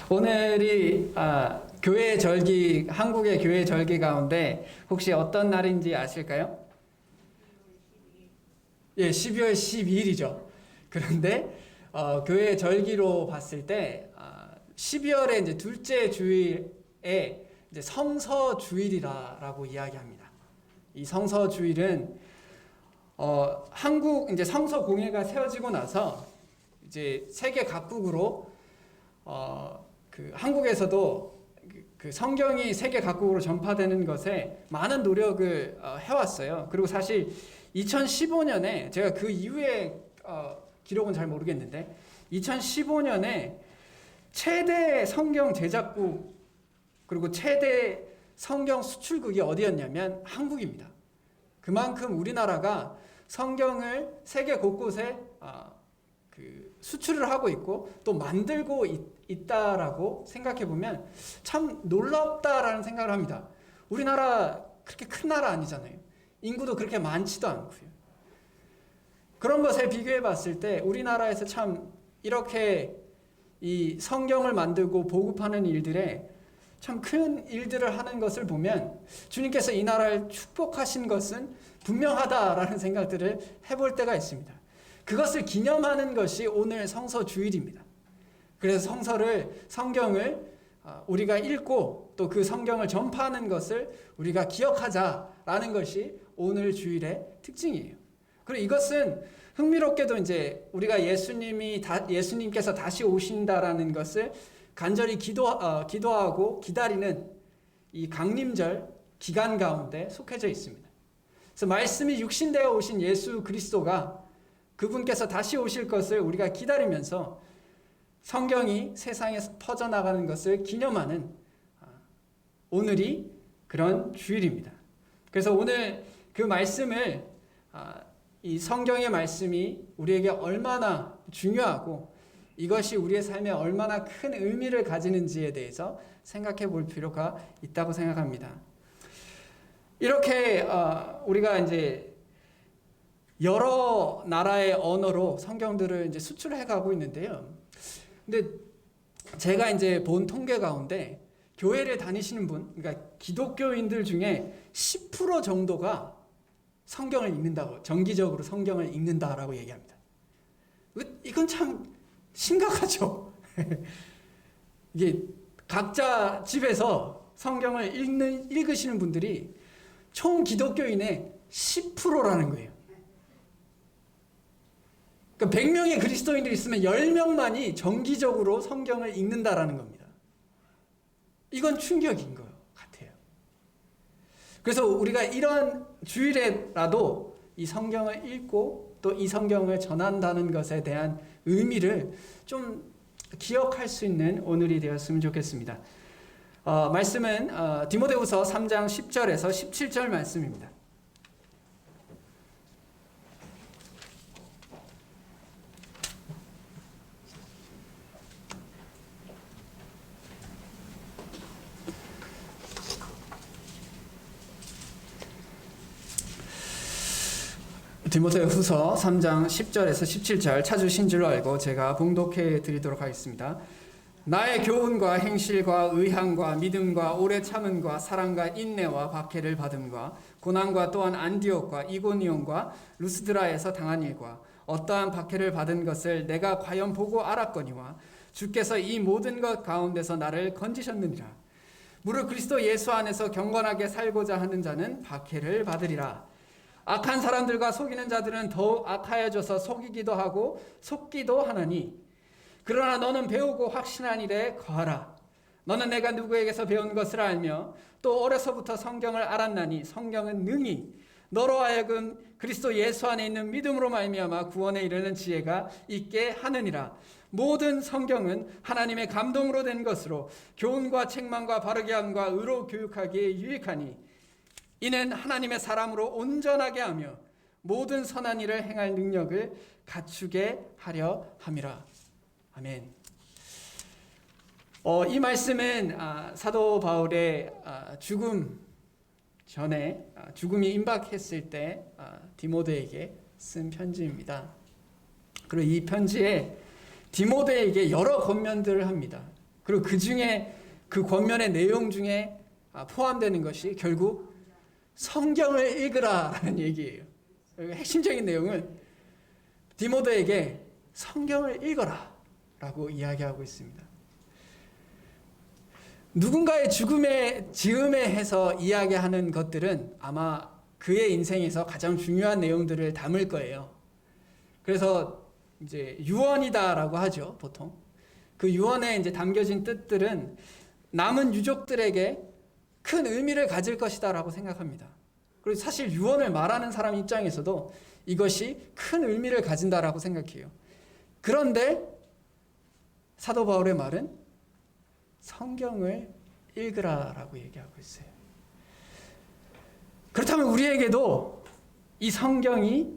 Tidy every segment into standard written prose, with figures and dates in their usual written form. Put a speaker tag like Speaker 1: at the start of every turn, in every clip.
Speaker 1: 오늘이 교회 절기, 한국의 교회 절기 가운데 혹시 어떤 날인지 아실까요? 예, 12월 12일이죠. 그런데 교회 절기로 봤을 때 12월의 이제 둘째 주일에 이제 성서주일이라고 이야기합니다. 이 성서주일은 한국 이제 성서공회가 세워지고 나서 이제 세계 각국으로 그 한국에서도 그 성경이 세계 각국으로 전파되는 것에 많은 노력을 해왔어요. 그리고 사실 2015년에 제가 그 이후에 기록은 잘 모르겠는데 2015년에 최대 성경 제작국 그리고 최대 성경 수출국이 어디였냐면 한국입니다. 그만큼 우리나라가 성경을 세계 곳곳에 수출을 하고 있고 또 만들고 있다라고 생각해 보면 참 놀랍다라는 생각을 합니다. 우리나라 그렇게 큰 나라 아니잖아요. 인구도 그렇게 많지도 않고요. 그런 것에 비교해 봤을 때 우리나라에서 참 이렇게 이 성경을 만들고 보급하는 일들에 참 큰 일들을 하는 것을 보면 주님께서 이 나라를 축복하신 것은 분명하다라는 생각들을 해볼 때가 있습니다. 그것을 기념하는 것이 오늘 성서주일입니다. 그래서 성경을 우리가 읽고 또 그 성경을 전파하는 것을 우리가 기억하자라는 것이 오늘 주일의 특징이에요. 그리고 이것은 흥미롭게도 이제 우리가 예수님께서 다시 오신다라는 것을 간절히 기도하고 기다리는 이 강림절 기간 가운데 속해져 있습니다. 그래서 말씀이 육신되어 오신 예수 그리스도가 그분께서 다시 오실 것을 우리가 기다리면서 성경이 세상에 퍼져나가는 것을 기념하는 오늘이 그런 주일입니다. 그래서 오늘 그 말씀을 이 성경의 말씀이 우리에게 얼마나 중요하고 이것이 우리의 삶에 얼마나 큰 의미를 가지는지에 대해서 생각해 볼 필요가 있다고 생각합니다. 이렇게 우리가 이제 여러 나라의 언어로 성경들을 이제 수출해 가고 있는데요. 근데 제가 이제 본 통계 가운데 교회를 다니시는 분, 그러니까 기독교인들 중에 10% 정도가 성경을 읽는다고, 정기적으로 성경을 읽는다라고 얘기합니다. 이건 참 심각하죠. 이게 각자 집에서 성경을 읽으시는 분들이 총 기독교인의 10%라는 거예요. 그러니까 100명의 그리스도인들이 있으면 10명만이 정기적으로 성경을 읽는다라는 겁니다. 이건 충격인 것 같아요. 그래서 우리가 이런 주일에라도 이 성경을 읽고 또 이 성경을 전한다는 것에 대한 의미를 좀 기억할 수 있는 오늘이 되었으면 좋겠습니다. 말씀은 디모데후서 3장 10절에서 17절 말씀입니다. 디모데후서 3장 10절에서 17절 찾으신 줄 알고 제가 봉독해 드리도록 하겠습니다. 나의 교훈과 행실과 의향과 믿음과 오래 참음과 사랑과 인내와 박해를 받음과 고난과 또한 안디옥과 이고니온과 루스드라에서 당한 일과 어떠한 박해를 받은 것을 내가 과연 보고 알았거니와 주께서 이 모든 것 가운데서 나를 건지셨느니라. 무릇 그리스도 예수 안에서 경건하게 살고자 하는 자는 박해를 받으리라. 악한 사람들과 속이는 자들은 더욱 악하여져서 속이기도 하고 속기도 하나니 그러나 너는 배우고 확신한 일에 거하라. 너는 내가 누구에게서 배운 것을 알며 또 어려서부터 성경을 알았나니 성경은 능히 너로 하여금 그리스도 예수 안에 있는 믿음으로 말미암아 구원에 이르는 지혜가 있게 하느니라. 모든 성경은 하나님의 감동으로 된 것으로 교훈과 책망과 바르게 함과 의로 교육하기에 유익하니 이는 하나님의 사람으로 온전하게 하며 모든 선한 일을 행할 능력을 갖추게 하려 함이라. 아멘. 이 말씀은 사도 바울의 죽음 전에 죽음이 임박했을 때 디모데에게 쓴 편지입니다. 그리고 이 편지에 디모데에게 여러 권면들을 합니다. 그리고 그 중에 그 권면의 내용 중에 포함되는 것이 결국 성경을 읽으라라는 얘기예요. 핵심적인 내용은 디모데에게 성경을 읽어라라고 이야기하고 있습니다. 누군가의 죽음에 즈음해서 이야기하는 것들은 아마 그의 인생에서 가장 중요한 내용들을 담을 거예요. 그래서 이제 유언이다라고 하죠, 보통. 그 유언에 이제 담겨진 뜻들은 남은 유족들에게 큰 의미를 가질 것이다라고 생각합니다. 그리고 사실 유언을 말하는 사람 입장에서도 이것이 큰 의미를 가진다라고 생각해요. 그런데 사도 바울의 말은 성경을 읽으라라고 얘기하고 있어요. 그렇다면 우리에게도 이 성경이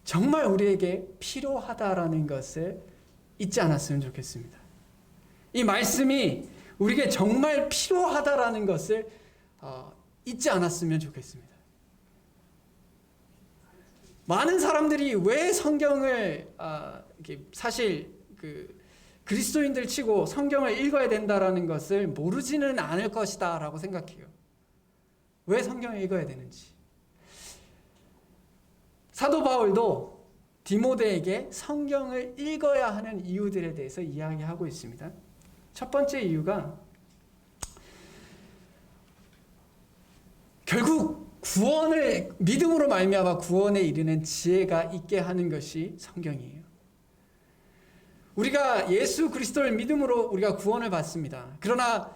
Speaker 1: 정말 우리에게 필요하다라는 것을 잊지 않았으면 좋겠습니다. 이 말씀이 우리에게 정말 필요하다라는 것을 잊지 않았으면 좋겠습니다. 많은 사람들이 왜 성경을 사실 그리스도인들 치고 성경을 읽어야 된다라는 것을 모르지는 않을 것이다 라고 생각해요. 왜 성경을 읽어야 되는지. 사도 바울도 디모데에게 성경을 읽어야 하는 이유들에 대해서 이야기하고 있습니다. 첫 번째 이유가 결국 구원을 믿음으로 말미암아 구원에 이르는 지혜가 있게 하는 것이 성경이에요. 우리가 예수 그리스도를 믿음으로 우리가 구원을 받습니다. 그러나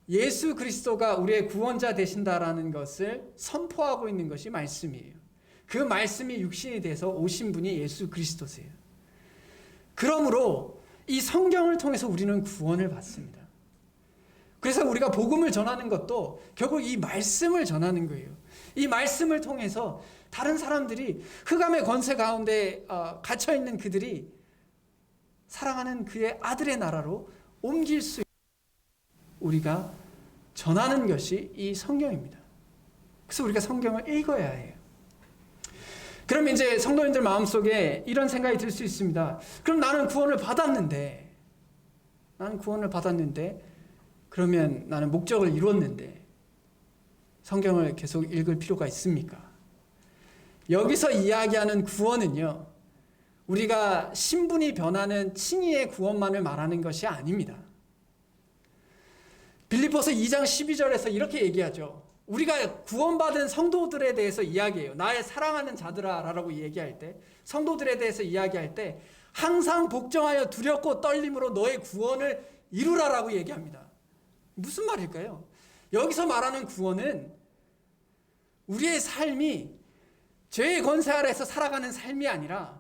Speaker 1: 예수 그리스도가 우리의 구원자 되신다라는 것을 선포하고 있는 것이 말씀이에요. 그 말씀이 육신이 돼서 오신 분이 예수 그리스도세요. 그러므로 이 성경을 통해서 우리는 구원을 받습니다. 그래서 우리가 복음을 전하는 것도 결국 이 말씀을 전하는 거예요. 이 말씀을 통해서 다른 사람들이 흑암의 권세 가운데 갇혀있는 그들이 사랑하는 그의 아들의 나라로 옮길 수 있는 우리가 전하는 것이 이 성경입니다. 그래서 우리가 성경을 읽어야 해요. 그럼 이제 성도님들 마음속에 이런 생각이 들 수 있습니다. 그럼 나는 구원을 받았는데 그러면 나는 목적을 이뤘는데 성경을 계속 읽을 필요가 있습니까? 여기서 이야기하는 구원은요, 우리가 신분이 변하는 칭의의 구원만을 말하는 것이 아닙니다. 빌립보서 2장 12절에서 이렇게 얘기하죠. 우리가 구원받은 성도들에 대해서 이야기해요. 나의 사랑하는 자들아 라고 얘기할 때, 성도들에 대해서 이야기할 때 항상 복종하여 두렵고 떨림으로 너의 구원을 이루라라고 얘기합니다. 무슨 말일까요? 여기서 말하는 구원은 우리의 삶이 죄의 권세 아래에서 살아가는 삶이 아니라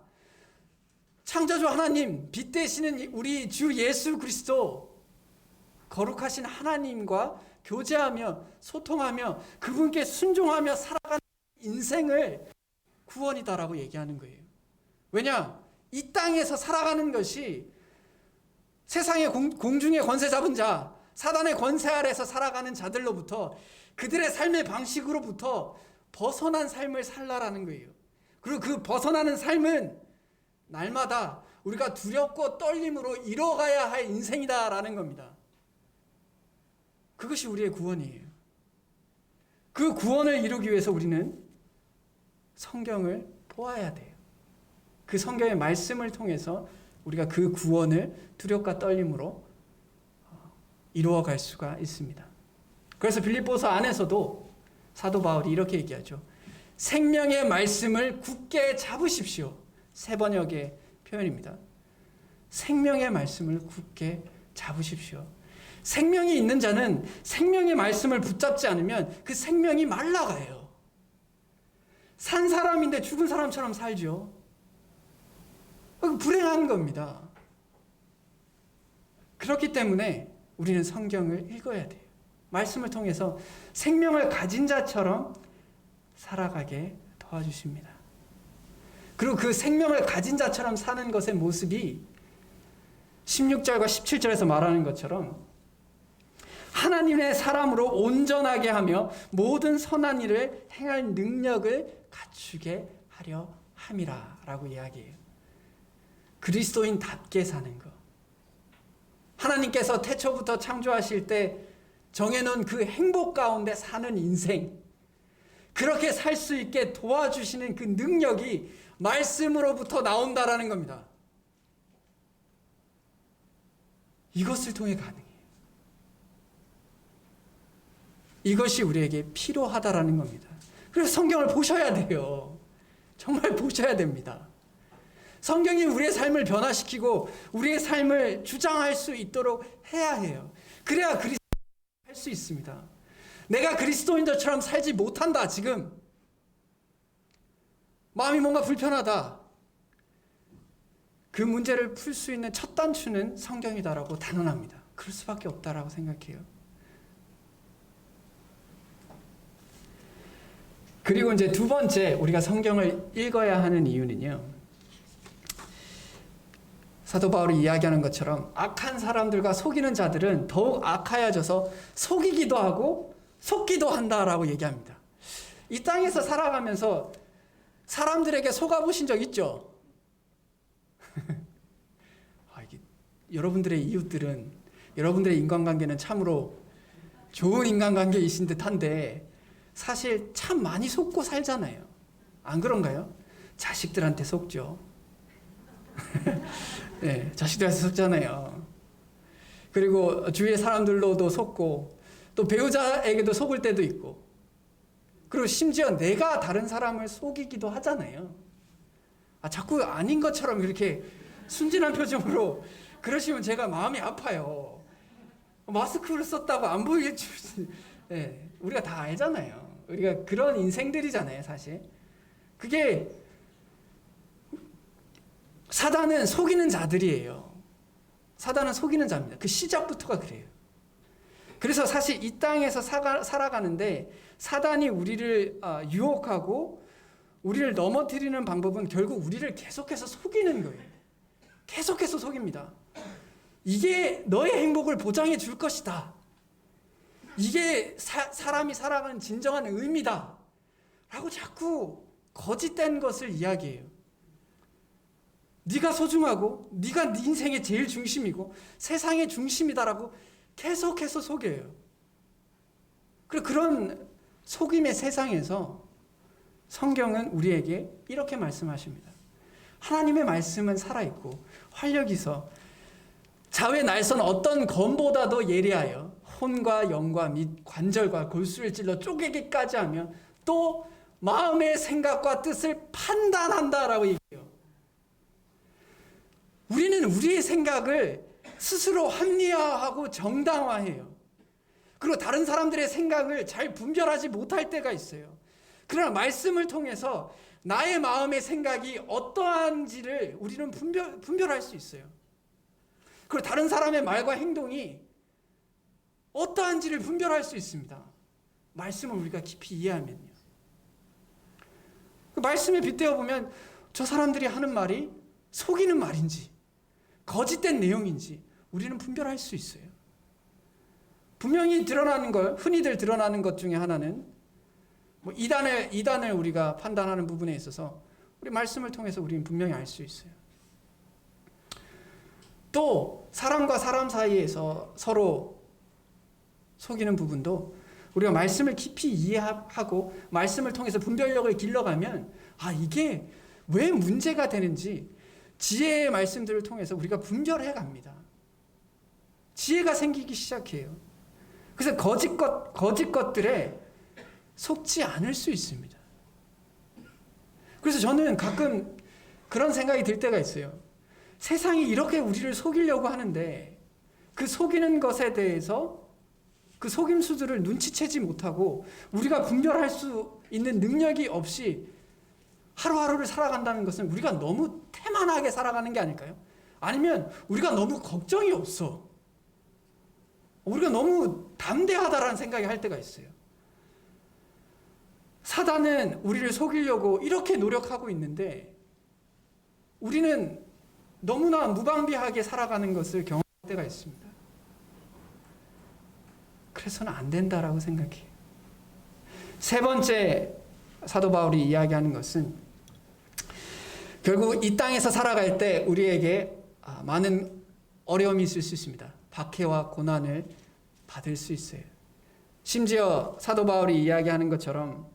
Speaker 1: 창조주 하나님, 빛 되시는 우리 주 예수 그리스도, 거룩하신 하나님과 교제하며 소통하며 그분께 순종하며 살아가는 인생을 구원이다라고 얘기하는 거예요. 왜냐? 이 땅에서 살아가는 것이 세상의 공중의 권세 잡은 자, 사단의 권세 아래에서 살아가는 자들로부터 그들의 삶의 방식으로부터 벗어난 삶을 살라라는 거예요. 그리고 그 벗어나는 삶은 날마다 우리가 두렵고 떨림으로 이뤄가야 할 인생이다라는 겁니다. 그것이 우리의 구원이에요. 그 구원을 이루기 위해서 우리는 성경을 보아야 돼요. 그 성경의 말씀을 통해서 우리가 그 구원을 두렵과 떨림으로 이루어갈 수가 있습니다. 그래서 빌립보서 안에서도 사도 바울이 이렇게 얘기하죠. 생명의 말씀을 굳게 잡으십시오. 세 번역의 표현입니다. 생명의 말씀을 굳게 잡으십시오. 생명이 있는 자는 생명의 말씀을 붙잡지 않으면 그 생명이 말라가요. 산 사람인데 죽은 사람처럼 살죠. 불행한 겁니다. 그렇기 때문에 우리는 성경을 읽어야 돼요. 말씀을 통해서 생명을 가진 자처럼 살아가게 도와주십니다. 그리고 그 생명을 가진 자처럼 사는 것의 모습이 16절과 17절에서 말하는 것처럼 하나님의 사람으로 온전하게 하며 모든 선한 일을 행할 능력을 갖추게 하려 함이라 라고 이야기해요. 그리스도인답게 사는 것. 하나님께서 태초부터 창조하실 때 정해놓은 그 행복 가운데 사는 인생, 그렇게 살 수 있게 도와주시는 그 능력이 말씀으로부터 나온다라는 겁니다. 이것을 통해 가능해요. 이것이 우리에게 필요하다라는 겁니다. 그래서 성경을 보셔야 돼요. 정말 보셔야 됩니다. 성경이 우리의 삶을 변화시키고 우리의 삶을 주장할 수 있도록 해야 해요. 그래야 그리스도인을 할 수 있습니다. 내가 그리스도인들처럼 살지 못한다, 지금. 마음이 뭔가 불편하다. 그 문제를 풀 수 있는 첫 단추는 성경이다라고 단언합니다. 그럴 수밖에 없다라고 생각해요. 그리고 이제 두 번째, 우리가 성경을 읽어야 하는 이유는요, 사도 바울이 이야기하는 것처럼 악한 사람들과 속이는 자들은 더욱 악하여져서 속이기도 하고 속기도 한다라고 얘기합니다. 이 땅에서 살아가면서 사람들에게 속아보신 적 있죠? 여러분들의 이웃들은, 여러분들의 인간관계는 참으로 좋은 인간관계이신 듯한데 사실 참 많이 속고 살잖아요. 안 그런가요? 자식들한테 속죠. 네, 자식들한테 속잖아요. 그리고 주위의 사람들로도 속고 또 배우자에게도 속을 때도 있고, 그리고 심지어 내가 다른 사람을 속이기도 하잖아요. 자꾸 아닌 것처럼 이렇게 순진한 표정으로 그러시면 제가 마음이 아파요. 마스크를 썼다고 안 보일 줄. 네, 우리가 다 알잖아요. 우리가 그런 인생들이잖아요, 사실. 그게 사단은 속이는 자들이에요. 사단은 속이는 자입니다. 그 시작부터가 그래요. 그래서 사실 이 땅에서 살아가는데 사단이 우리를 유혹하고 우리를 넘어뜨리는 방법은 결국 우리를 계속해서 속이는 거예요. 계속해서 속입니다. 이게 너의 행복을 보장해 줄 것이다. 이게 사람이 살아가는 진정한 의미다. 라고 자꾸 거짓된 것을 이야기해요. 네가 소중하고 네가 네 인생의 제일 중심이고 세상의 중심이다라고 계속해서 속여요. 그리고 그런 속임의 세상에서 성경은 우리에게 이렇게 말씀하십니다. 하나님의 말씀은 살아있고 활력이 있어 좌우의 날선 어떤 검보다도 예리하여 혼과 영과 및 관절과 골수를 찔러 쪼개기까지 하며 또 마음의 생각과 뜻을 판단한다라고 얘기해요. 우리는 우리의 생각을 스스로 합리화하고 정당화해요. 그리고 다른 사람들의 생각을 잘 분별하지 못할 때가 있어요. 그러나 말씀을 통해서 나의 마음의 생각이 어떠한지를 우리는 분별할 수 있어요. 그리고 다른 사람의 말과 행동이 어떠한지를 분별할 수 있습니다. 말씀을 우리가 깊이 이해하면요. 그 말씀에 빗대어 보면 저 사람들이 하는 말이 속이는 말인지 거짓된 내용인지 우리는 분별할 수 있어요. 분명히 드러나는 걸, 흔히들 드러나는 것 중에 하나는 이단을 우리가 판단하는 부분에 있어서 우리 말씀을 통해서 우리는 분명히 알 수 있어요. 또 사람과 사람 사이에서 서로 속이는 부분도 우리가 말씀을 깊이 이해하고 말씀을 통해서 분별력을 길러가면 이게 왜 문제가 되는지 지혜의 말씀들을 통해서 우리가 분별해 갑니다. 지혜가 생기기 시작해요. 그래서 거짓 것들에 속지 않을 수 있습니다. 그래서 저는 가끔 그런 생각이 들 때가 있어요. 세상이 이렇게 우리를 속이려고 하는데 그 속이는 것에 대해서 그 속임수들을 눈치채지 못하고 우리가 분별할 수 있는 능력이 없이 하루하루를 살아간다는 것은 우리가 너무 태만하게 살아가는 게 아닐까요? 아니면 우리가 너무 걱정이 없어. 우리가 너무 담대하다라는 생각이 할 때가 있어요. 사단은 우리를 속이려고 이렇게 노력하고 있는데 우리는 너무나 무방비하게 살아가는 것을 경험할 때가 있습니다. 그래서는 안 된다라고 생각해요. 세 번째 사도 바울이 이야기하는 것은 결국 이 땅에서 살아갈 때 우리에게 많은 어려움이 있을 수 있습니다. 박해와 고난을 받을 수 있어요. 심지어 사도 바울이 이야기하는 것처럼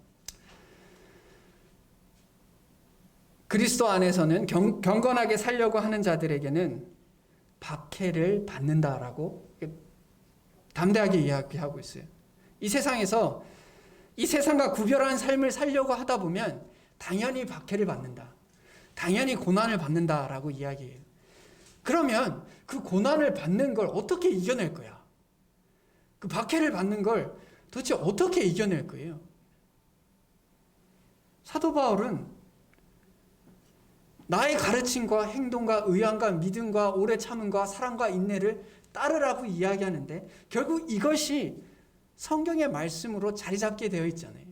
Speaker 1: 그리스도 안에서는 경건하게 살려고 하는 자들에게는 박해를 받는다라고 담대하게 이야기하고 있어요. 이 세상에서 이 세상과 구별한 삶을 살려고 하다 보면 당연히 박해를 받는다. 당연히 고난을 받는다라고 이야기해요. 그러면 그 고난을 받는 걸 어떻게 이겨낼 거야? 그 박해를 받는 걸 도대체 어떻게 이겨낼 거예요? 사도 바울은 나의 가르침과 행동과 의향과 믿음과 오래 참음과 사랑과 인내를 따르라고 이야기하는데 결국 이것이 성경의 말씀으로 자리 잡게 되어 있잖아요.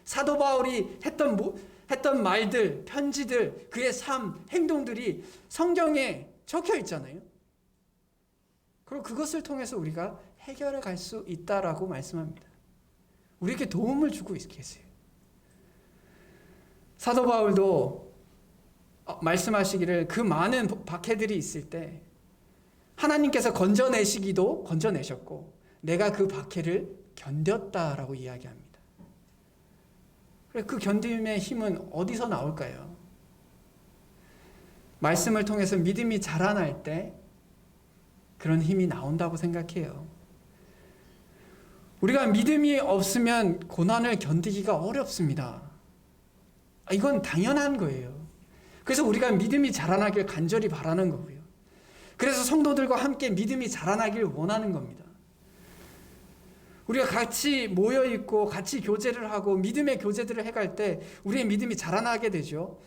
Speaker 1: 사도 바울이 했던 말들, 편지들, 그의 삶, 행동들이 성경에 적혀 있잖아요. 그리고 그것을 통해서 우리가 해결해 갈 수 있다라고 말씀합니다. 우리에게 도움을 주고 계세요. 사도 바울도 말씀하시기를 그 많은 박해들이 있을 때 하나님께서 건져내시기도 건져내셨고 내가 그 박해를 견뎠다라고 이야기합니다. 그 견딤의 힘은 어디서 나올까요? 말씀을 통해서 믿음이 자라날 때 그런 힘이 나온다고 생각해요. 우리가 믿음이 없으면 고난을 견디기가 어렵습니다. 이건 당연한 거예요. 그래서 우리가 믿음이 자라나길 간절히 바라는 거고요. 그래서 성도들과 함께 믿음이 자라나길 원하는 겁니다. 우리가 같이 모여있고 같이 교제를 하고 믿음의 교제들을 해갈 때 우리의 믿음이 자라나게 되죠.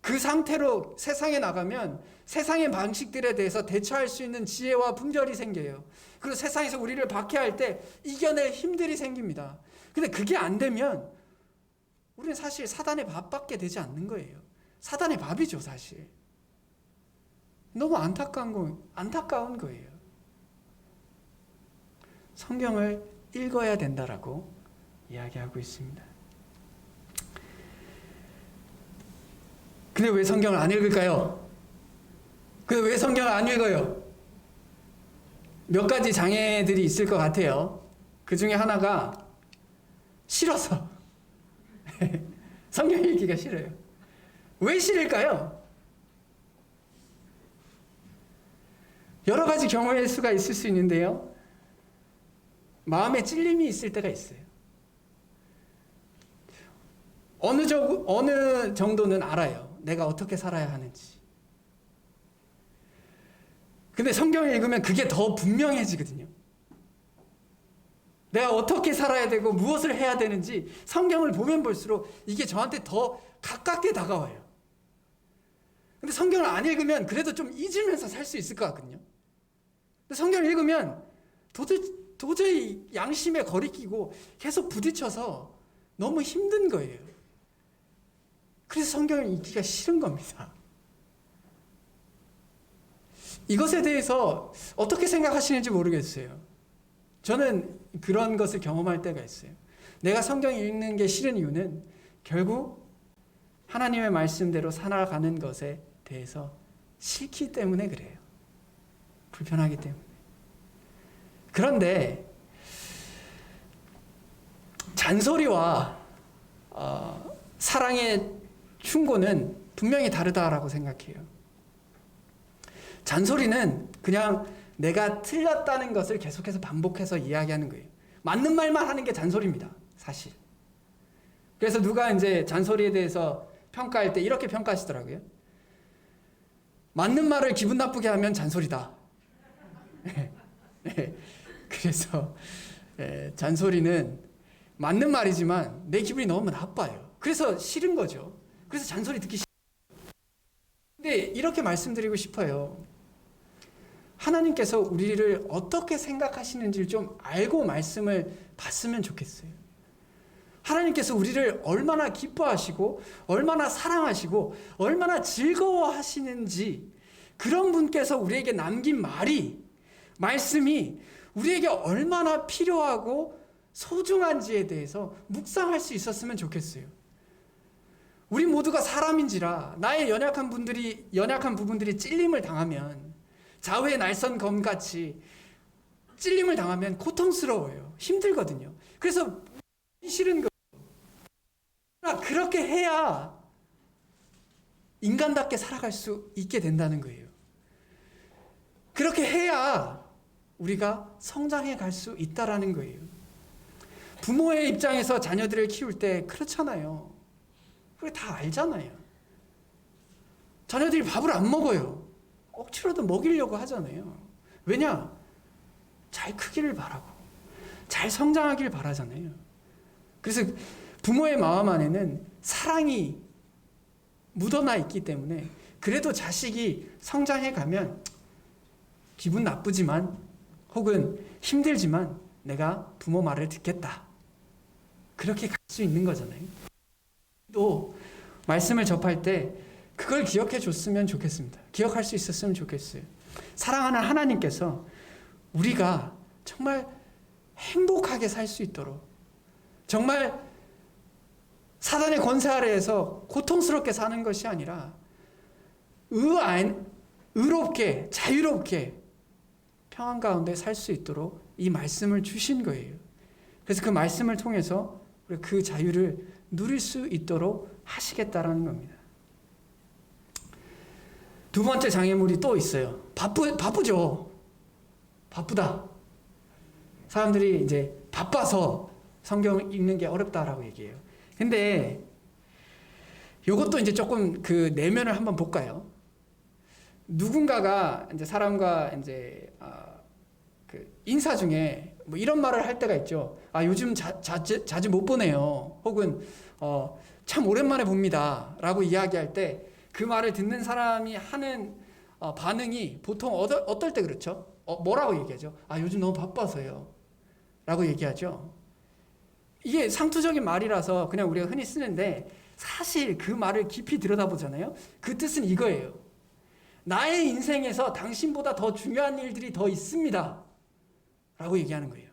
Speaker 1: 그 상태로 세상에 나가면 세상의 방식들에 대해서 대처할 수 있는 지혜와 분별이 생겨요. 그리고 세상에서 우리를 박해할 때 이겨낼 힘들이 생깁니다. 근데 그게 안 되면 우리는 사실 사단의 밥밖에 되지 않는 거예요. 사단의 밥이죠, 사실. 너무 안타까운 거예요. 성경을 읽어야 된다라고 이야기하고 있습니다. 근데 왜 성경을 안 읽을까요? 근데 왜 성경을 안 읽어요? 몇 가지 장애들이 있을 것 같아요. 그 중에 하나가 싫어서. 성경 읽기가 싫어요. 왜 싫을까요? 여러 가지 경우의 수가 있을 수 있는데요. 마음에 찔림이 있을 때가 있어요. 어느 정도는 알아요. 내가 어떻게 살아야 하는지. 근데 성경을 읽으면 그게 더 분명해지거든요. 내가 어떻게 살아야 되고 무엇을 해야 되는지 성경을 보면 볼수록 이게 저한테 더 가깝게 다가와요. 근데 성경을 안 읽으면 그래도 좀 잊으면서 살 수 있을 것 같거든요. 근데 성경을 읽으면 도저히 양심에 거리끼고 계속 부딪혀서 너무 힘든 거예요. 그래서 성경을 읽기가 싫은 겁니다. 이것에 대해서 어떻게 생각하시는지 모르겠어요. 저는 그런 것을 경험할 때가 있어요. 내가 성경 읽는 게 싫은 이유는 결국 하나님의 말씀대로 살아가는 것에 대해서 싫기 때문에 그래요. 불편하기 때문에. 그런데 잔소리와 사랑의 충고는 분명히 다르다라고 생각해요. 잔소리는 그냥 내가 틀렸다는 것을 계속해서 반복해서 이야기하는 거예요. 맞는 말만 하는 게 잔소리입니다, 사실. 그래서 누가 이제 잔소리에 대해서 평가할 때 이렇게 평가하시더라고요. 맞는 말을 기분 나쁘게 하면 잔소리다. 그래서 잔소리는 맞는 말이지만 내 기분이 너무 나빠요. 그래서 싫은 거죠. 그래서 잔소리 듣기 싫어요. 근데 이렇게 말씀드리고 싶어요. 하나님께서 우리를 어떻게 생각하시는지를 좀 알고 말씀을 봤으면 좋겠어요. 하나님께서 우리를 얼마나 기뻐하시고 얼마나 사랑하시고 얼마나 즐거워하시는지 그런 분께서 우리에게 남긴 말씀이 우리에게 얼마나 필요하고 소중한지에 대해서 묵상할 수 있었으면 좋겠어요. 우리 모두가 사람인지라 나의 연약한 부분들이 찔림을 당하면 좌우의 날선 검같이 찔림을 당하면 고통스러워요. 힘들거든요. 그래서 싫은 거예요. 그렇게 해야 인간답게 살아갈 수 있게 된다는 거예요. 그렇게 해야 우리가 성장해 갈 수 있다라는 거예요. 부모의 입장에서 자녀들을 키울 때 그렇잖아요. 그게 다 알잖아요. 자녀들이 밥을 안 먹어요. 억지로도 먹이려고 하잖아요. 왜냐? 잘 크기를 바라고 잘 성장하길 바라잖아요. 그래서 부모의 마음 안에는 사랑이 묻어나 있기 때문에 그래도 자식이 성장해 가면 기분 나쁘지만 혹은 힘들지만 내가 부모 말을 듣겠다. 그렇게 갈 수 있는 거잖아요. 또 말씀을 접할 때 그걸 기억해 줬으면 좋겠습니다. 기억할 수 있었으면 좋겠어요. 사랑하는 하나님께서 우리가 정말 행복하게 살 수 있도록 정말 사단의 권세 아래에서 고통스럽게 사는 것이 아니라 의롭게 자유롭게 평안 가운데 살 수 있도록 이 말씀을 주신 거예요. 그래서 그 말씀을 통해서 그 자유를 누릴 수 있도록 하시겠다라는 겁니다. 두 번째 장애물이 또 있어요. 바쁘죠. 바쁘다. 사람들이 이제 바빠서 성경 읽는 게 어렵다라고 얘기해요. 근데 이것도 이제 조금 그 내면을 한번 볼까요? 누군가가 이제 사람과 이제 그 인사 중에 뭐 이런 말을 할 때가 있죠. 요즘 자주 못 보네요. 혹은 참 오랜만에 봅니다. 라고 이야기할 때 그 말을 듣는 사람이 하는 반응이 보통 어떨 때 그렇죠? 뭐라고 얘기하죠? 요즘 너무 바빠서요. 라고 얘기하죠. 이게 상투적인 말이라서 그냥 우리가 흔히 쓰는데 사실 그 말을 깊이 들여다보잖아요. 그 뜻은 이거예요. 나의 인생에서 당신보다 더 중요한 일들이 더 있습니다. 라고 얘기하는 거예요.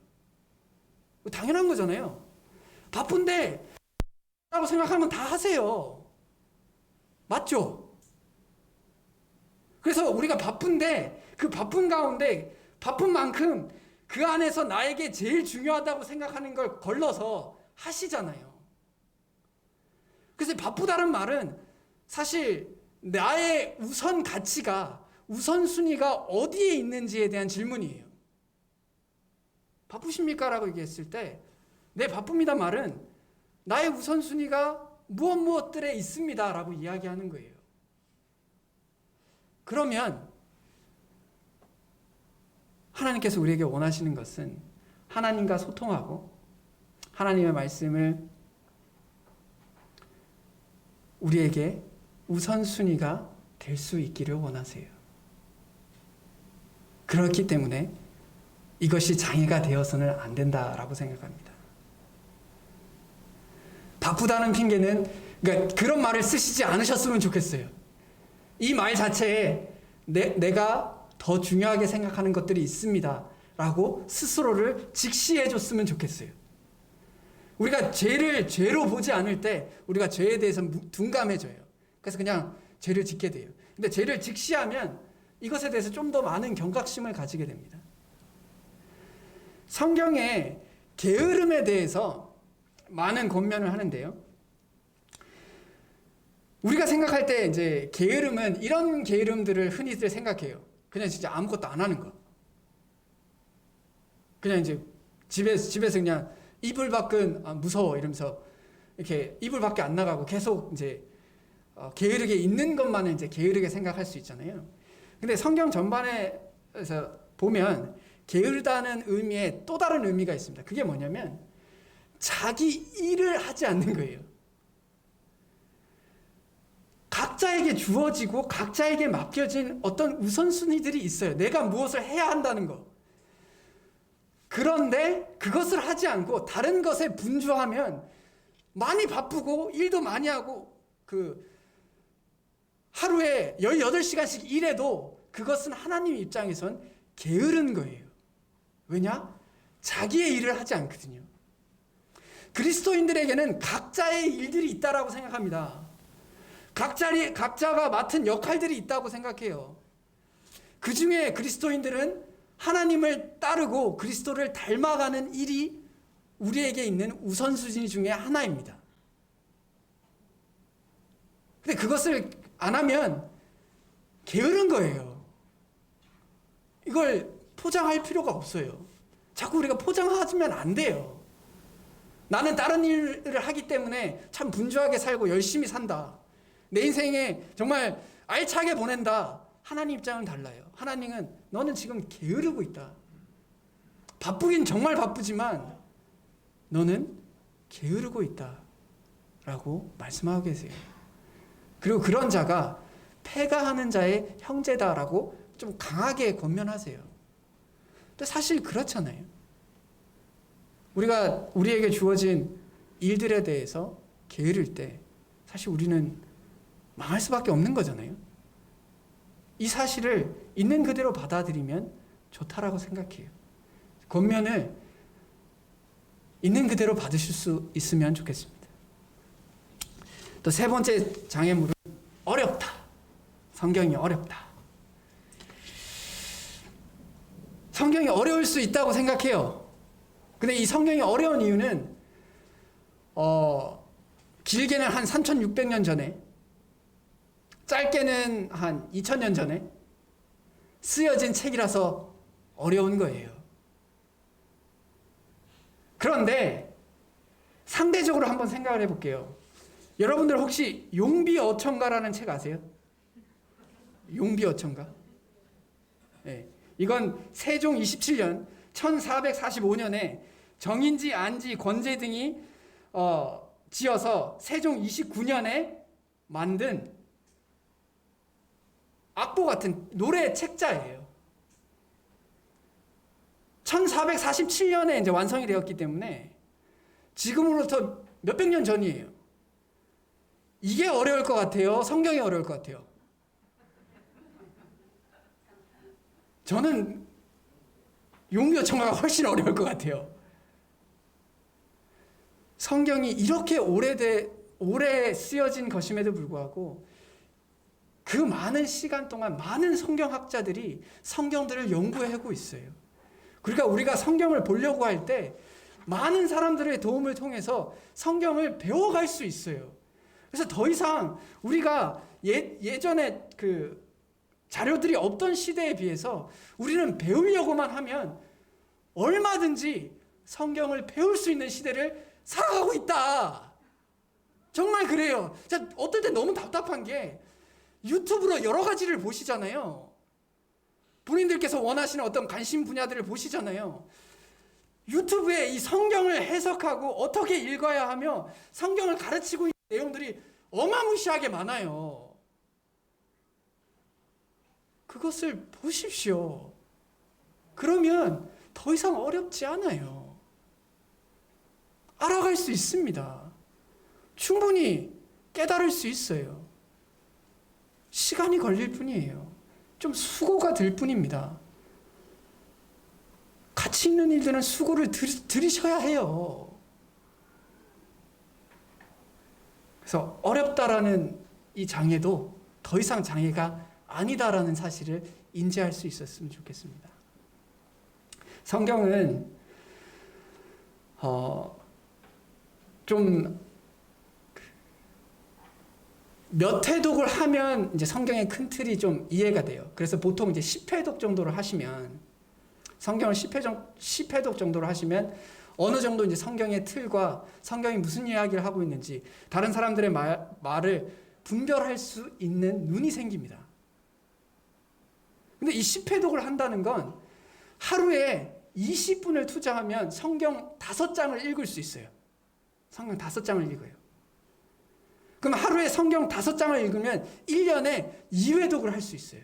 Speaker 1: 당연한 거잖아요. 바쁜데 라고 생각하면 다 하세요. 맞죠? 그래서 우리가 바쁜데 그 바쁜 가운데 바쁜 만큼 그 안에서 나에게 제일 중요하다고 생각하는 걸 걸러서 하시잖아요. 그래서 바쁘다는 말은 사실 나의 우선 가치가 우선순위가 어디에 있는지에 대한 질문이에요. 바쁘십니까? 라고 얘기했을 때 네, 바쁩니다 말은 나의 우선순위가 무엇들에 있습니다 라고 이야기하는 거예요. 그러면 하나님께서 우리에게 원하시는 것은 하나님과 소통하고 하나님의 말씀을 우리에게 우선순위가 될 수 있기를 원하세요. 그렇기 때문에 이것이 장애가 되어서는 안 된다라고 생각합니다. 바쁘다는 핑계는 그러니까 그런 말을 쓰시지 않으셨으면 좋겠어요. 이 말 자체에 내가 더 중요하게 생각하는 것들이 있습니다 라고 스스로를 직시해 줬으면 좋겠어요. 우리가 죄를 죄로 보지 않을 때 우리가 죄에 대해서 둔감해져요. 그래서 그냥 죄를 짓게 돼요. 근데 죄를 직시하면 이것에 대해서 좀 더 많은 경각심을 가지게 됩니다. 성경에 게으름에 대해서 많은 권면을 하는데요. 우리가 생각할 때 이제 게으름은 이런 게으름들을 흔히들 생각해요. 그냥 진짜 아무것도 안 하는 거. 그냥 이제 집에서 그냥 이불 밖은 무서워 이러면서 이렇게 이불 밖에 안 나가고 계속 이제 게으르게 있는 것만을 이제 게으르게 생각할 수 있잖아요. 근데 성경 전반에서 보면 게으르다는 의미에 또 다른 의미가 있습니다. 그게 뭐냐면 자기 일을 하지 않는 거예요. 각자에게 주어지고 각자에게 맡겨진 어떤 우선순위들이 있어요. 내가 무엇을 해야 한다는 거. 그런데 그것을 하지 않고 다른 것에 분주하면 많이 바쁘고 일도 많이 하고 하루에 18시간씩 일해도 그것은 하나님 입장에선 게으른 거예요. 왜냐? 자기의 일을 하지 않거든요. 그리스도인들에게는 각자의 일들이 있다라고 생각합니다. 각자가 맡은 역할들이 있다고 생각해요. 그 중에 그리스도인들은 하나님을 따르고 그리스도를 닮아가는 일이 우리에게 있는 우선순위 중에 하나입니다. 근데 그것을 안 하면 게으른 거예요. 이걸 포장할 필요가 없어요. 자꾸 우리가 포장하면 안 돼요. 나는 다른 일을 하기 때문에 참 분주하게 살고 열심히 산다. 내 인생에 정말 알차게 보낸다. 하나님 입장은 달라요. 하나님은 너는 지금 게으르고 있다. 바쁘긴 정말 바쁘지만 너는 게으르고 있다. 라고 말씀하고 계세요. 그리고 그런 자가 패가하는 자의 형제다라고 좀 강하게 권면하세요. 근데 사실 그렇잖아요. 우리에게 주어진 일들에 대해서 게으를 때 사실 우리는 망할 수밖에 없는 거잖아요. 이 사실을 있는 그대로 받아들이면 좋다라고 생각해요. 권면을 있는 그대로 받으실 수 있으면 좋겠습니다. 또 세 번째 장애물은 어렵다. 성경이 어렵다. 성경이 어려울 수 있다고 생각해요. 근데 이 성경이 어려운 이유는 길게는 한 3600년 전에, 짧게는 한 2000년 전에 쓰여진 책이라서 어려운 거예요. 그런데 상대적으로 한번 생각을 해볼게요. 여러분들 혹시 용비어천가라는 책 아세요? 용비어천가? 네. 이건 세종 27년 1445년에 정인지, 안지, 권제 등이 지어서 세종 29년에 만든 악보 같은 노래 책자예요. 1447년에 이제 완성이 되었기 때문에 지금으로부터 몇백 년 전이에요. 이게 어려울 것 같아요? 성경이 어려울 것 같아요? 저는 용비어천가가 훨씬 어려울 것 같아요. 성경이 이렇게 오래 쓰여진 것임에도 불구하고 그 많은 시간 동안 많은 성경학자들이 성경들을 연구하고 있어요. 그러니까 우리가 성경을 보려고 할 때 많은 사람들의 도움을 통해서 성경을 배워갈 수 있어요. 그래서 더 이상 우리가 예전에 그 자료들이 없던 시대에 비해서 우리는 배우려고만 하면 얼마든지 성경을 배울 수 있는 시대를 살아가고 있다. 정말 그래요. 어떨 때 너무 답답한 게 유튜브로 여러 가지를 보시잖아요. 본인들께서 원하시는 어떤 관심 분야들을 보시잖아요. 유튜브에 이 성경을 해석하고 어떻게 읽어야 하며 성경을 가르치고 있는 내용들이 어마무시하게 많아요. 그것을 보십시오. 그러면 더 이상 어렵지 않아요. 알아갈 수 있습니다. 충분히 깨달을 수 있어요. 시간이 걸릴 뿐이에요. 좀 수고가 들 뿐입니다. 가치 있는 일들은 수고를 들이셔야 해요. 그래서 어렵다라는 이 장애도 더 이상 장애가 아니다라는 사실을 인지할 수 있었으면 좋겠습니다. 성경은 좀 몇 회독을 하면 이제 성경의 큰 틀이 좀 이해가 돼요. 그래서 보통 이제 10회독 정도로 하시면, 성경을 10회독 정도로 하시면 어느 정도 이제 성경의 틀과 성경이 무슨 이야기를 하고 있는지 다른 사람들의 말을 분별할 수 있는 눈이 생깁니다. 근데 이 10회독을 한다는 건 하루에 20분을 투자하면 성경 5장을 읽을 수 있어요. 성경 5장을 읽어요. 그럼 하루에 성경 5장을 읽으면 1년에 2회독을 할 수 있어요.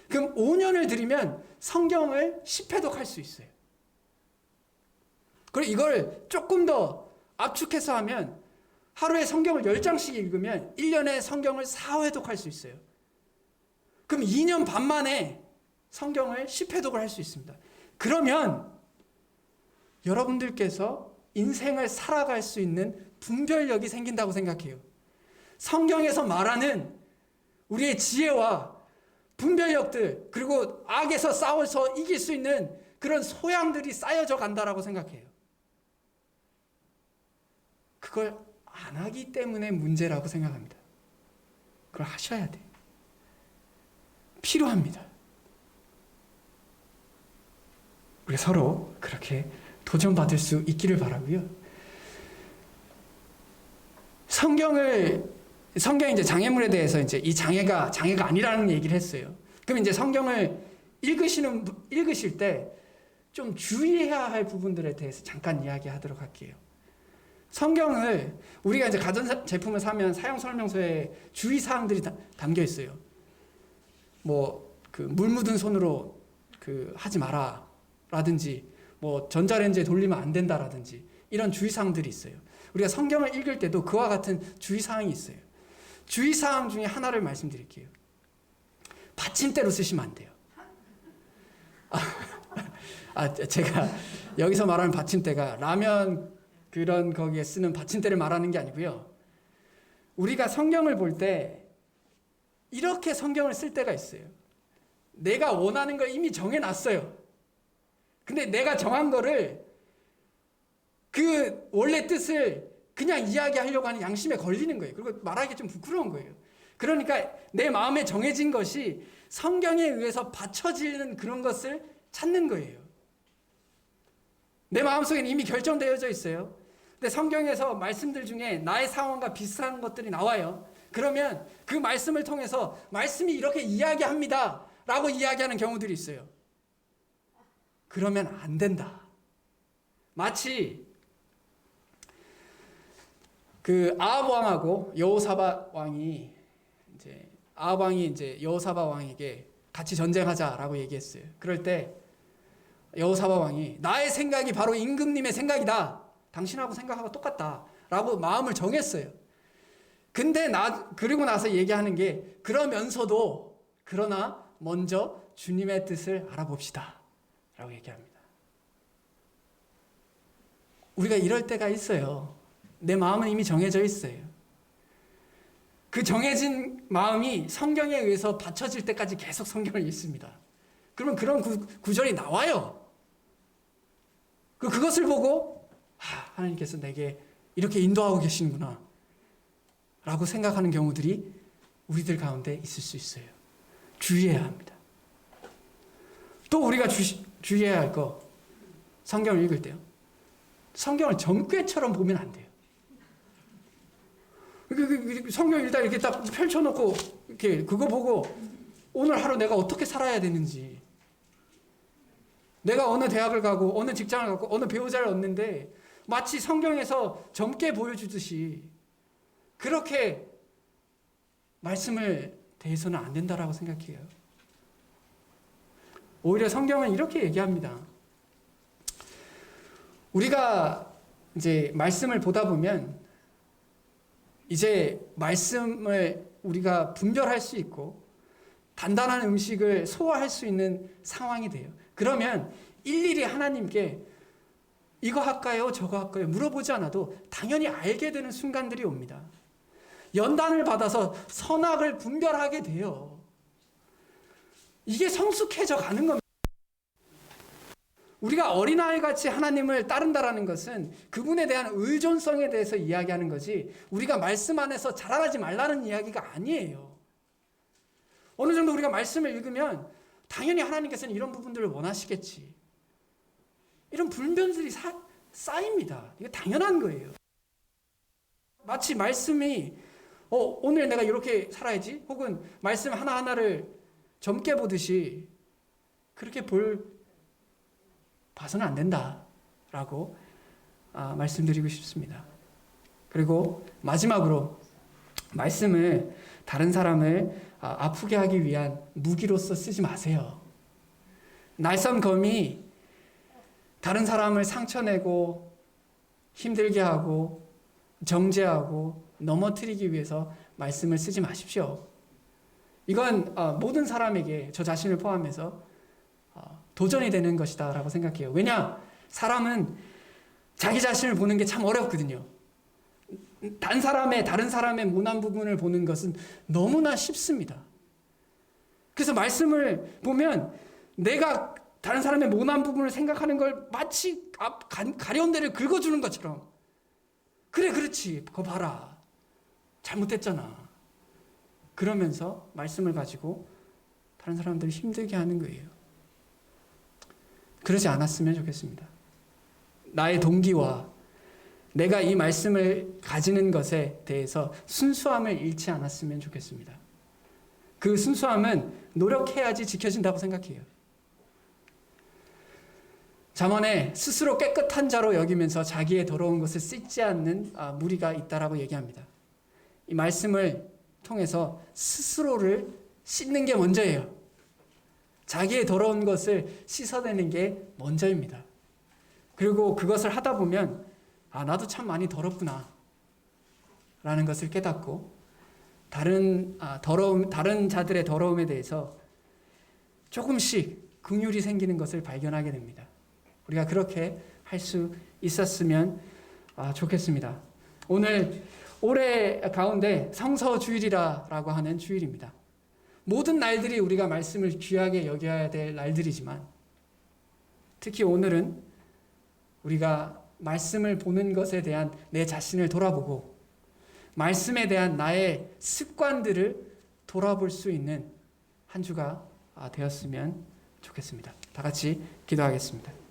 Speaker 1: 그럼 5년을 들이면 성경을 10회독 할 수 있어요. 그리고 이걸 조금 더 압축해서 하면 하루에 성경을 10장씩 읽으면 1년에 성경을 4회독 할 수 있어요. 그럼 2년 반 만에 성경을 10회독을 할 수 있습니다. 그러면 여러분들께서 인생을 살아갈 수 있는 분별력이 생긴다고 생각해요. 성경에서 말하는 우리의 지혜와 분별력들, 그리고 악에서 싸워서 이길 수 있는 그런 소양들이 쌓여져 간다라고 생각해요. 그걸 안 하기 때문에 문제라고 생각합니다. 그걸 하셔야 돼요. 필요합니다. 우리 서로 그렇게 도전받을 수 있기를 바라고요. 성경이 이제 장애물에 대해서 이제 이 장애가 아니라는 얘기를 했어요. 그럼 이제 성경을 읽으실 때 좀 주의해야 할 부분들에 대해서 잠깐 이야기하도록 할게요. 성경을 우리가 이제 가전제품을 사면 사용 설명서에 주의 사항들이 담겨 있어요. 뭐 그 물 묻은 손으로 하지 마라 라든지, 뭐 전자레인지에 돌리면 안 된다라든지, 이런 주의 사항들이 있어요. 우리가 성경을 읽을 때도 그와 같은 주의 사항이 있어요. 주의 사항 중에 하나를 말씀드릴게요. 받침대로 쓰시면 안 돼요. 제가 여기서 말하는 받침대가 라면 그런 거기에 쓰는 받침대를 말하는 게 아니고요. 우리가 성경을 볼 때 이렇게 성경을 쓸 때가 있어요. 내가 원하는 걸 이미 정해놨어요. 근데 내가 정한 거를 그 원래 뜻을 그냥 이야기하려고 하는 양심에 걸리는 거예요. 그리고 말하기 좀 부끄러운 거예요. 그러니까 내 마음에 정해진 것이 성경에 의해서 받쳐지는 그런 것을 찾는 거예요. 내 마음속에는 이미 결정되어져 있어요. 근데 성경에서 말씀들 중에 나의 상황과 비슷한 것들이 나와요. 그러면 그 말씀을 통해서 말씀이 이렇게 이야기합니다 라고 이야기하는 경우들이 있어요. 그러면 안 된다. 마치 그 아합 왕하고 여호사밧 왕이 아합 왕이 여호사밧 왕에게 같이 전쟁하자라고 얘기했어요. 그럴 때 여호사밧 왕이 나의 생각이 바로 임금님의 생각이다. 당신하고 생각하고 똑같다. 라고 마음을 정했어요. 근데 그리고 나서 얘기하는 게, 그러나 먼저 주님의 뜻을 알아봅시다. 라고 얘기합니다. 우리가 이럴 때가 있어요. 내 마음은 이미 정해져 있어요. 그 정해진 마음이 성경에 의해서 받쳐질 때까지 계속 성경을 읽습니다. 그러면 그런 구절이 나와요. 그것을 보고 하나님께서 내게 이렇게 인도하고 계시는구나 라고 생각하는 경우들이 우리들 가운데 있을 수 있어요. 주의해야 합니다. 또 우리가 주의해야 할 거, 성경을 읽을 때요. 성경을 점괘처럼 보면 안 돼요. 성경 읽다 이렇게 딱 펼쳐놓고 이렇게 그거 보고 오늘 하루 내가 어떻게 살아야 되는지, 내가 어느 대학을 가고 어느 직장을 가고 어느 배우자를 얻는데 마치 성경에서 젊게 보여주듯이 그렇게 말씀을 대해서는 안 된다라고 생각해요. 오히려 성경은 이렇게 얘기합니다. 우리가 이제 말씀을 보다 보면 이제 말씀을 우리가 분별할 수 있고 단단한 음식을 소화할 수 있는 상황이 돼요. 그러면 일일이 하나님께 이거 할까요? 저거 할까요? 물어보지 않아도 당연히 알게 되는 순간들이 옵니다. 연단을 받아서 선악을 분별하게 돼요. 이게 성숙해져 가는 겁니다. 우리가 어린아이같이 하나님을 따른다라는 것은 그분에 대한 의존성에 대해서 이야기하는 거지, 우리가 말씀 안에서 자라나지 말라는 이야기가 아니에요. 어느 정도 우리가 말씀을 읽으면 당연히 하나님께서는 이런 부분들을 원하시겠지. 이런 불변들이 쌓입니다. 이게 당연한 거예요. 마치 말씀이 오늘 내가 이렇게 살아야지, 혹은 말씀 하나하나를 젊게 보듯이 그렇게 봐서는 안 된다라고 말씀드리고 싶습니다. 그리고 마지막으로 말씀을 다른 사람을 아프게 하기 위한 무기로서 쓰지 마세요. 날선 검이 다른 사람을 상처내고 힘들게 하고 정죄하고 넘어뜨리기 위해서 말씀을 쓰지 마십시오. 이건 모든 사람에게, 저 자신을 포함해서 도전이 되는 것이다 라고 생각해요. 왜냐? 사람은 자기 자신을 보는 게 참 어렵거든요. 다른 사람의 모난 부분을 보는 것은 너무나 쉽습니다. 그래서 말씀을 보면 내가 다른 사람의 모난 부분을 생각하는 걸 마치 가려운 데를 긁어주는 것처럼, 그래 그렇지 그거 봐라 잘못됐잖아, 그러면서 말씀을 가지고 다른 사람들을 힘들게 하는 거예요. 그러지 않았으면 좋겠습니다. 나의 동기와 내가 이 말씀을 가지는 것에 대해서 순수함을 잃지 않았으면 좋겠습니다. 그 순수함은 노력해야지 지켜진다고 생각해요. 잠언에 스스로 깨끗한 자로 여기면서 자기의 더러운 것을 씻지 않는 무리가 있다라고 얘기합니다. 이 말씀을 통해서 스스로를 씻는 게 먼저예요. 자기의 더러운 것을 씻어내는 게 먼저입니다. 그리고 그것을 하다 보면 나도 참 많이 더럽구나 라는 것을 깨닫고 다른 자들의 더러움에 대해서 조금씩 긍휼이 생기는 것을 발견하게 됩니다. 우리가 그렇게 할 수 있었으면 좋겠습니다. 오늘 올해 가운데 성서주일이라고 하는 주일입니다. 모든 날들이 우리가 말씀을 귀하게 여겨야 될 날들이지만 특히 오늘은 우리가 말씀을 보는 것에 대한 내 자신을 돌아보고 말씀에 대한 나의 습관들을 돌아볼 수 있는 한 주가 되었으면 좋겠습니다. 다 같이 기도하겠습니다.